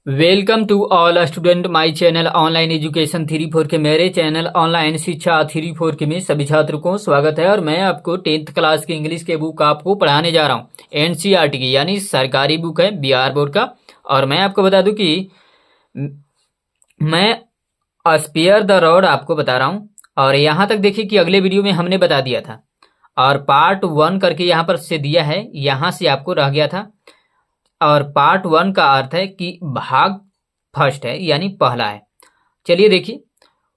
Welcome to all student my channel online education 3-4 के मेरे channel online शिक्षा 3-4 के में सभी छात्रों को स्वागत है। और मैं आपको 10th क्लास की इंग्लिश के बुक आपको पढ़ाने जा रहा हूँ। एनसीईआरटी की यानी सरकारी बुक है बिहार बोर्ड का। और मैं आपको बता दूं कि मैं स्पेयर द रॉड आपको बता रहा हूँ। और यहाँ तक देखिए कि अगले वीडियो में हमने बता दिया था और पार्ट 1 करके यहाँ पर से दिया है, यहाँ से आपको रह गया था। और पार्ट 1 का अर्थ है कि भाग फर्स्ट है यानी पहला है। चलिए देखिए,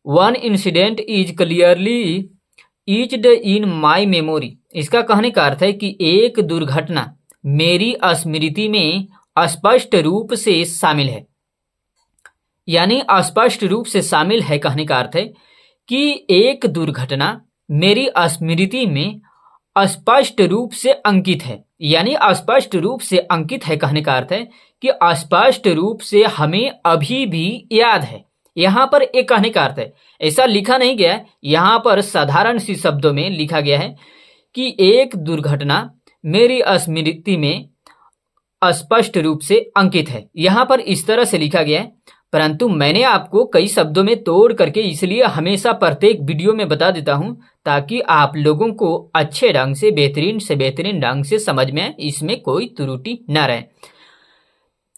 one incident is clearly etched in my memory. इसका कहने का अर्थ है कि एक दुर्घटना मेरी स्मृति में स्पष्ट रूप से शामिल है। यानी स्पष्ट रूप से शामिल है कहने का अर्थ है कि एक दुर्घटना मेरी स्मृति में स्पष्ट रूप से अंकित है। यानी स्पष्ट रूप से अंकित है कहने का अर्थ है कि स्पष्ट रूप से हमें अभी भी याद है। यहाँ पर एक कहने का अर्थ है, ऐसा लिखा नहीं गया है, यहाँ पर साधारण सी शब्दों में लिखा गया है कि एक दुर्घटना मेरी स्मृति में स्पष्ट रूप से अंकित है। यहाँ पर इस तरह से लिखा गया है, परंतु मैंने आपको कई शब्दों में तोड़ करके इसलिए हमेशा प्रत्येक वीडियो में बता देता हूं ताकि आप लोगों को अच्छे ढंग से बेहतरीन ढंग से समझ में आए, इसमें कोई त्रुटि न रहे।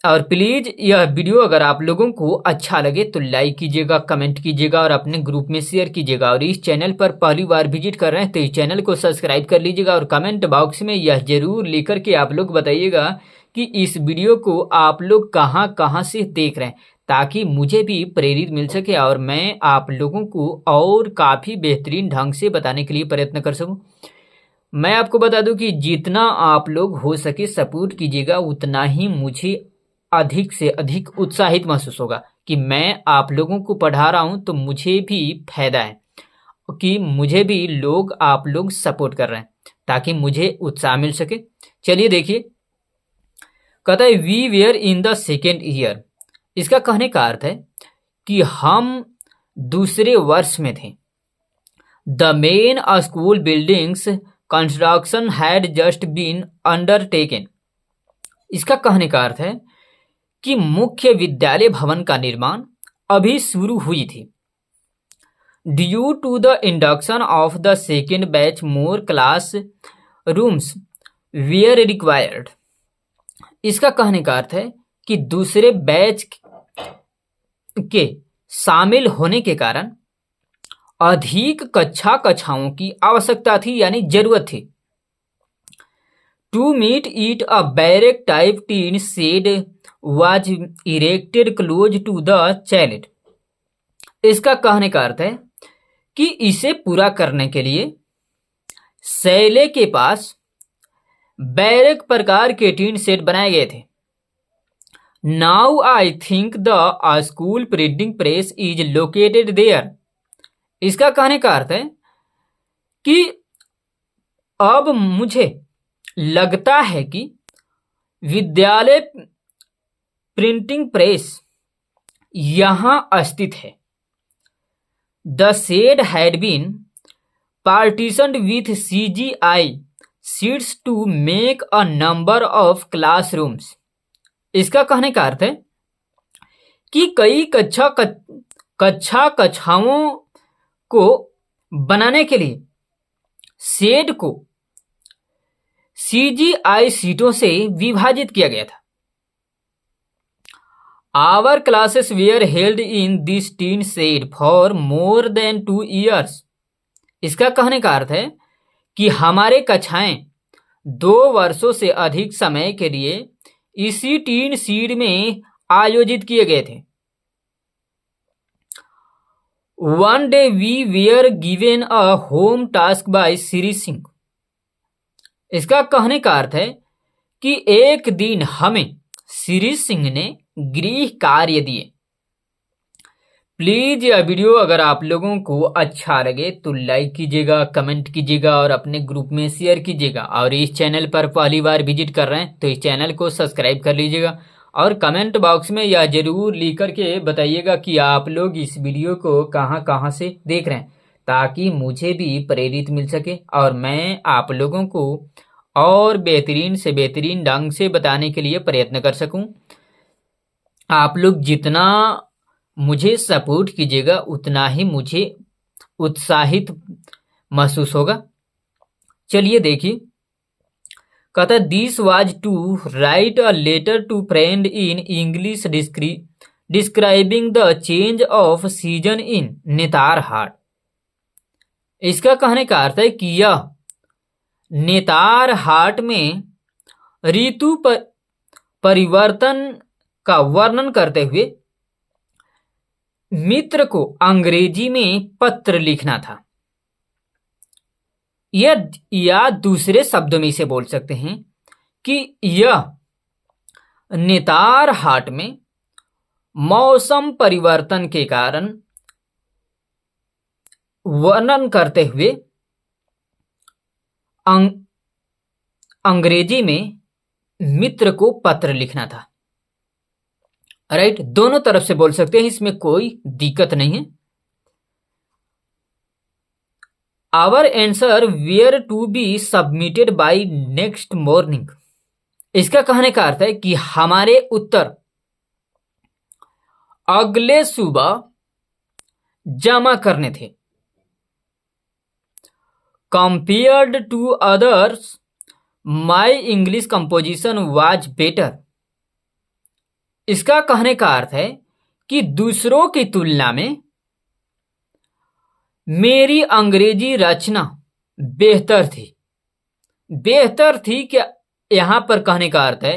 और प्लीज यह वीडियो अगर आप लोगों को अच्छा लगे तो लाइक कीजिएगा, कमेंट कीजिएगा और अपने ग्रुप में शेयर कीजिएगा। और इस चैनल पर पहली बार विजिट कर रहे हैं तो इस चैनल को सब्सक्राइब कर लीजिएगा। और कमेंट बॉक्स में यह जरूर लिख करके आप लोग बताइएगा कि इस वीडियो को आप लोग कहाँ कहाँ से देख रहे हैं, ताकि मुझे भी प्रेरित मिल सके और मैं आप लोगों को और काफ़ी बेहतरीन ढंग से बताने के लिए प्रयत्न कर सकूं। मैं आपको बता दूं कि जितना आप लोग हो सके सपोर्ट कीजिएगा, उतना ही मुझे अधिक से अधिक उत्साहित महसूस होगा कि मैं आप लोगों को पढ़ा रहा हूं तो मुझे भी फायदा है कि मुझे भी आप लोग सपोर्ट कर रहे हैं ताकि मुझे उत्साह मिल सके। चलिए देखिए, कहता है we were in the second year. इसका कहने का अर्थ है कि हम दूसरे वर्ष में थे। The main school buildings construction had just been undertaken. इसका कहने का अर्थ है कि मुख्य विद्यालय भवन का निर्माण अभी शुरू हुई थी। Due to the induction of the second batch more classrooms were required. इसका कहने का अर्थ है कि दूसरे बैच के शामिल होने के कारण अधिक कक्षाओं की आवश्यकता थी यानी जरूरत थी। To meet it a barrack type tin shed was erected close to the chalet. इसका कहने का अर्थ है कि इसे पूरा करने के लिए शैले के पास बैरक प्रकार के टीन शेड बनाए गए थे। Now I think the school printing press is located there. इसका कहने का अर्थ है कि अब मुझे लगता है कि विद्यालय प्रिंटिंग प्रेस यहां स्थित है। The shed had been partitioned with CGI sheets to make a number of classrooms. इसका कहने का अर्थ है कि कई कक्षाओं को बनाने के लिए शेड को CGI शीटों से विभाजित किया गया था। Our classes were held in this tin shed for more than 2 years। इसका कहने का अर्थ है कि हमारे कक्षाएं 2 वर्षों से अधिक समय के लिए इसी टीन शेड में आयोजित किए गए थे। One day we were given a home task by Shri Singh. इसका कहने का अर्थ है कि एक दिन हमें श्री सिंह ने गृह कार्य दिए। प्लीज यह वीडियो अगर आप लोगों को अच्छा लगे तो लाइक कीजिएगा, कमेंट कीजिएगा और अपने ग्रुप में शेयर कीजिएगा। और इस चैनल पर पहली बार विजिट कर रहे हैं तो इस चैनल को सब्सक्राइब कर लीजिएगा। और कमेंट बॉक्स में यह जरूर लिख करके बताइएगा कि आप लोग इस वीडियो को कहाँ कहाँ से देख रहे हैं, ताकि मुझे भी प्रेरित मिल सके और मैं आप लोगों को और बेहतरीन से बेहतरीन ढंग से बताने के लिए प्रयत्न कर सकूं। आप लोग जितना मुझे सपोर्ट कीजिएगा उतना ही मुझे उत्साहित महसूस होगा। चलिए देखिए, कहता है this was to write a letter to friend in English describing the change of season in Netarhat. इसका कहने का अर्थ है कि यह नेतार हाट में ऋतु परिवर्तन का वर्णन करते हुए मित्र को अंग्रेजी में पत्र लिखना था। या दूसरे शब्दों में इसे बोल सकते हैं कि यह नेतार हाट में मौसम परिवर्तन के कारण वर्णन करते हुए अंग्रेजी में मित्र को पत्र लिखना था। राइट, दोनों तरफ से बोल सकते हैं, इसमें कोई दिक्कत नहीं है। Our answer were to be submitted by next morning. इसका कहने का अर्थ है कि हमारे उत्तर अगले सुबह जमा करने थे। Compared to others my English composition was better. इसका कहने का अर्थ है कि दूसरों की तुलना में मेरी अंग्रेजी रचना बेहतर थी। बेहतर थी क्या, यहां पर कहने का अर्थ है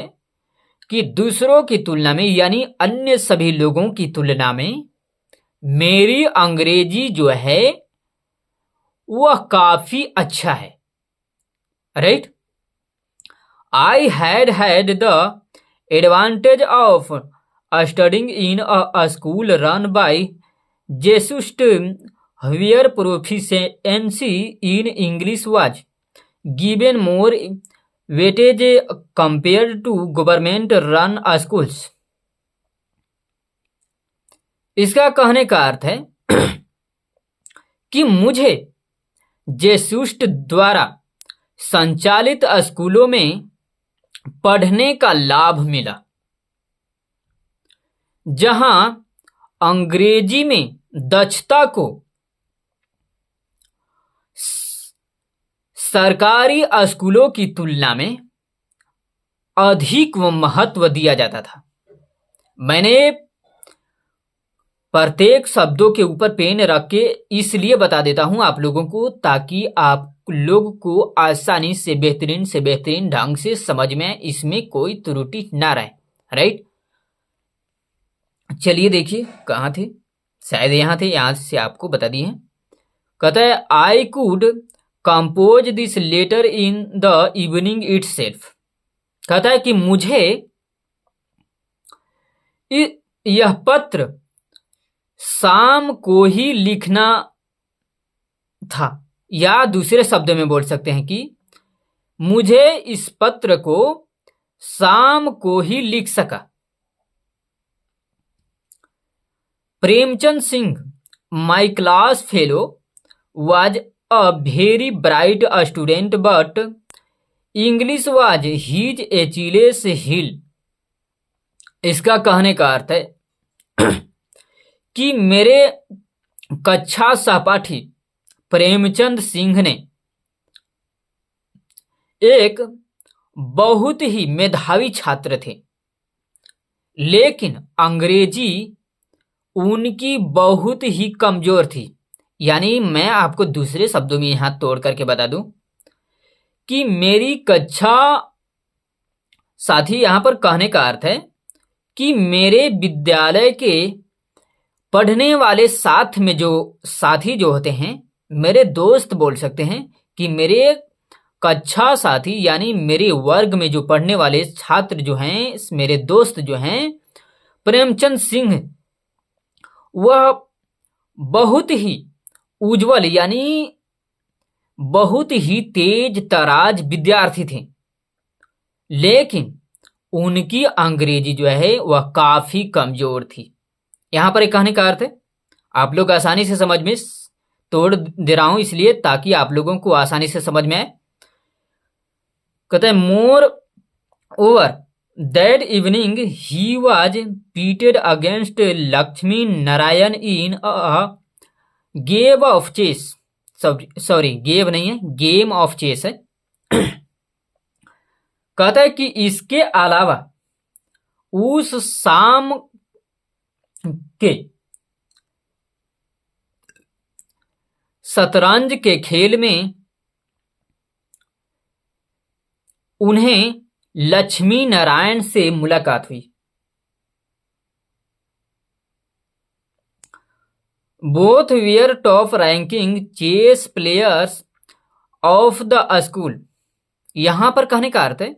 कि दूसरों की तुलना में यानी अन्य सभी लोगों की तुलना में मेरी अंग्रेजी जो है वह काफी अच्छा है। Right, I had the advantage of studying in a school run by Jesuits where proficiency in English was given more weightage compared to government run schools। इसका कहने का अर्थ है कि मुझे जेसुस्ट द्वारा संचालित स्कूलों में पढ़ने का लाभ मिला, जहां अंग्रेजी में दक्षता को सरकारी स्कूलों की तुलना में अधिक महत्व दिया जाता था। मैंने प्रत्येक शब्दों के ऊपर पेन रख के इसलिए बता देता हूं आप लोगों को, ताकि आप लोग को आसानी से बेहतरीन ढंग से समझ में इसमें कोई त्रुटि ना रहे। राइट, चलिए देखिए कहां थे, शायद यहां थे, यहां से आपको बता दिए हैं। कहता है I could compose this letter in the evening itself. कहता है कि मुझे यह पत्र शाम को ही लिखना था, या दूसरे शब्द में बोल सकते हैं कि मुझे इस पत्र को शाम को ही लिख सका। Premchand Singh my class fellow was a very bright student but English was his Achilles heel। इसका कहने का अर्थ है कि मेरे कक्षा सहपाठी प्रेमचंद सिंह ने एक बहुत ही मेधावी छात्र थे, लेकिन अंग्रेजी उनकी बहुत ही कमजोर थी। यानी मैं आपको दूसरे शब्दों में यहां तोड़ करके बता दूं कि मेरी कक्षा साथी, यहां पर कहने का अर्थ है कि मेरे विद्यालय के पढ़ने वाले साथ में जो साथी जो होते हैं, मेरे दोस्त बोल सकते हैं कि मेरे कक्षा साथी यानी मेरे वर्ग में जो पढ़ने वाले छात्र जो हैं, मेरे दोस्त जो हैं, प्रेमचंद सिंह वह बहुत ही उज्जवल यानी बहुत ही तेज तराज विद्यार्थी थे, लेकिन उनकी अंग्रेजी जो है वह काफी कमजोर थी। यहां पर एक कहने का अर्थ है, आप लोग आसानी से समझ में तोड़ दे रहा हूं इसलिए ताकि आप लोगों को आसानी से समझ में आए। कहते हैं moreover that evening he was pitted against Lakshmi Narayan in a game of chess. Sorry game नहीं है, गेम ऑफ चेस है। कहता है कि इसके अलावा उस शाम के शतरंज के खेल में उन्हें लक्ष्मी नारायण से मुलाकात हुई। Both were top ranking chess players of the school. यहां पर कहने का अर्थ है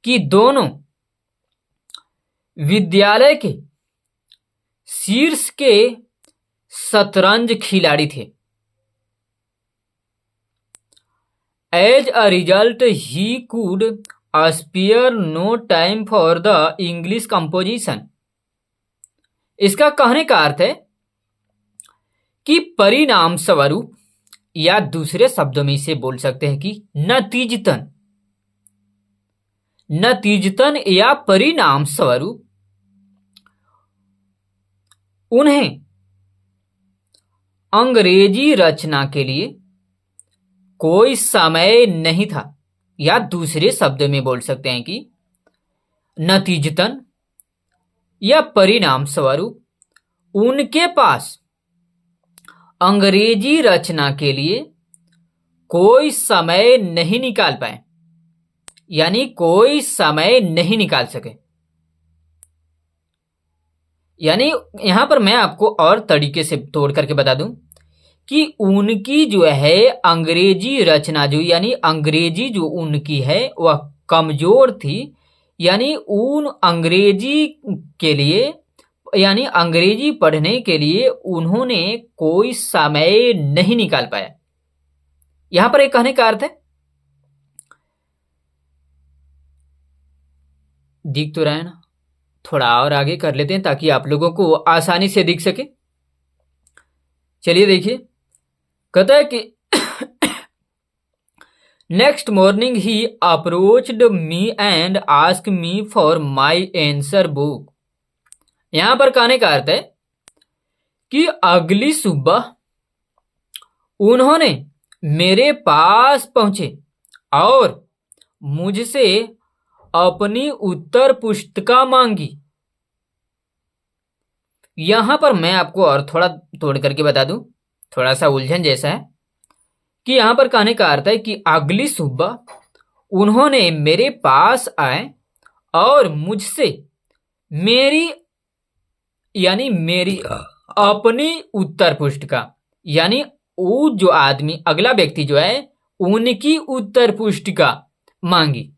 कि दोनों विद्यालय के शीर्ष के शतरंज खिलाड़ी थे। As a result he could spare no time for the English composition. इसका कहने का अर्थ है कि परिणाम स्वरूप, या दूसरे शब्दों में इसे बोल सकते हैं कि नतीजतन या परिणाम स्वरूप उन्हें अंग्रेजी रचना के लिए कोई समय नहीं था। या दूसरे शब्दों में बोल सकते हैं कि नतीजतन या परिणाम स्वरूप उनके पास अंग्रेजी रचना के लिए कोई समय नहीं निकाल पाए, यानी कोई समय नहीं निकाल सके। यानी यहां पर मैं आपको और तरीके से तोड़ करके बता दूं कि उनकी जो है अंग्रेजी रचना जो, यानी अंग्रेजी जो उनकी है वह कमजोर थी। यानी उन अंग्रेजी के लिए, यानी अंग्रेजी पढ़ने के लिए उन्होंने कोई समय नहीं निकाल पाया। यहां पर एक कहने का अर्थ है, दिख तो रहा है ना, थोड़ा और आगे कर लेते हैं ताकि आप लोगों को आसानी से दिख सके। चलिए देखिए, कहता है कि next morning he approached me and ask me for my answer book. यहां पर कहने का अर्थ है कि अगली सुबह उन्होंने मेरे पास पहुंचे और मुझसे अपनी उत्तर पुस्तिका मांगी। यहां पर मैं आपको और थोड़ा तोड़ करके बता दूं, थोड़ा सा उलझन जैसा है, कि यहां पर कहने का अर्थ है कि अगली सुबह उन्होंने मेरे पास आए और मुझसे मेरी अपनी उत्तर पुस्तिका, यानी वो जो आदमी, अगला व्यक्ति जो है, उनकी उत्तर पुस्तिका मांगी।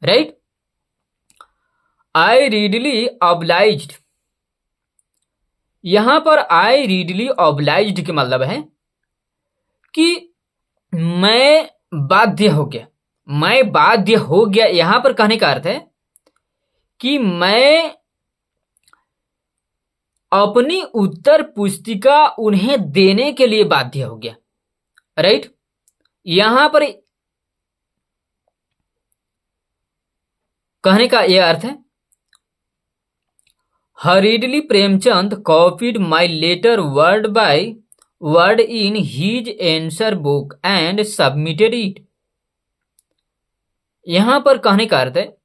राइट, आई रीडली ऑब्लाइज्ड। यहां पर आई रीडली ऑब्लाइज्ड के मतलब है कि मैं बाध्य हो गया। यहां पर कहने का अर्थ है कि मैं अपनी उत्तर पुस्तिका उन्हें देने के लिए बाध्य हो गया। राइट, यहां पर कहने का यह अर्थ है, hurriedly Premchand copied my letter word by word in his answer book and submitted it. यहां पर कहने का अर्थ है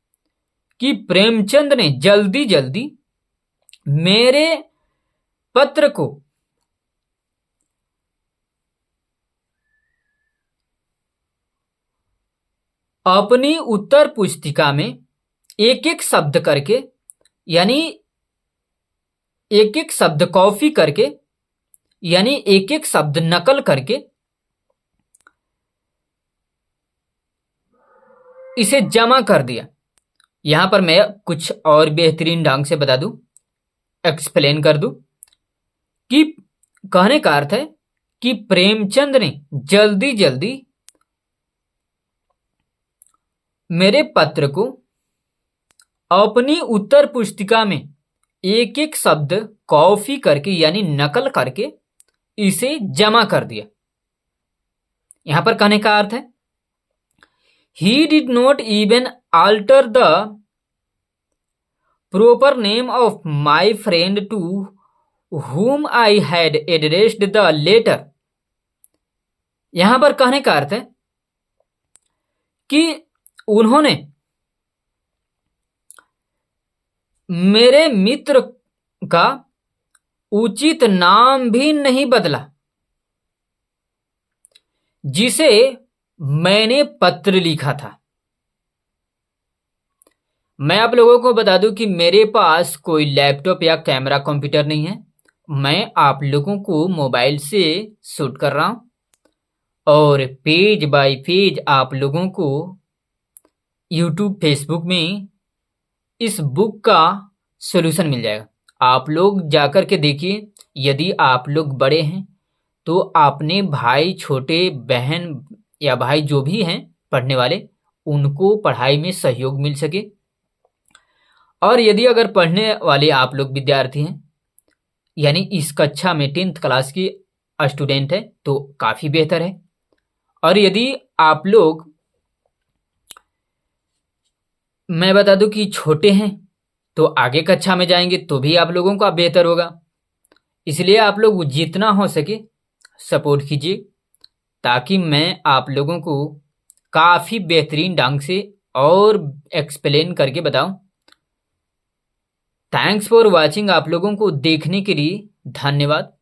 कि प्रेमचंद ने जल्दी जल्दी मेरे पत्र को अपनी उत्तर पुस्तिका में एक एक शब्द करके, यानी एक एक शब्द कॉपी करके, यानी एक एक शब्द नकल करके इसे जमा कर दिया। यहां पर मैं कुछ और बेहतरीन ढंग से बता दूं, एक्सप्लेन कर दूं, कि कहने का अर्थ है कि प्रेमचंद ने जल्दी जल्दी मेरे पत्र को अपनी उत्तर पुस्तिका में एक एक शब्द कॉपी करके, यानी नकल करके इसे जमा कर दिया। यहां पर कहने का अर्थ है, he did not even alter the proper name of my friend to whom I had addressed the letter। यहां पर कहने का अर्थ है कि उन्होंने मेरे मित्र का उचित नाम भी नहीं बदला जिसे मैंने पत्र लिखा था। मैं आप लोगों को बता दूं कि मेरे पास कोई लैपटॉप या कैमरा कंप्यूटर नहीं है, मैं आप लोगों को मोबाइल से शूट कर रहा हूं और पेज बाय पेज आप लोगों को यूट्यूब फेसबुक में इस बुक का सॉल्यूशन मिल जाएगा। आप लोग जाकर के देखिए, यदि आप लोग बड़े हैं तो अपने भाई, छोटे बहन या भाई जो भी हैं पढ़ने वाले, उनको पढ़ाई में सहयोग मिल सके। और यदि अगर पढ़ने वाले आप लोग विद्यार्थी हैं, यानी इस कक्षा में 10th क्लास की स्टूडेंट है, तो काफ़ी बेहतर है। और यदि आप लोग, मैं बता दूं कि छोटे हैं तो आगे कक्षा में जाएंगे तो भी आप लोगों का बेहतर होगा। इसलिए आप लोग जितना हो सके सपोर्ट कीजिए ताकि मैं आप लोगों को काफ़ी बेहतरीन ढंग से और एक्सप्लेन करके बताऊं। Thanks for watching. आप लोगों को देखने के लिए धन्यवाद।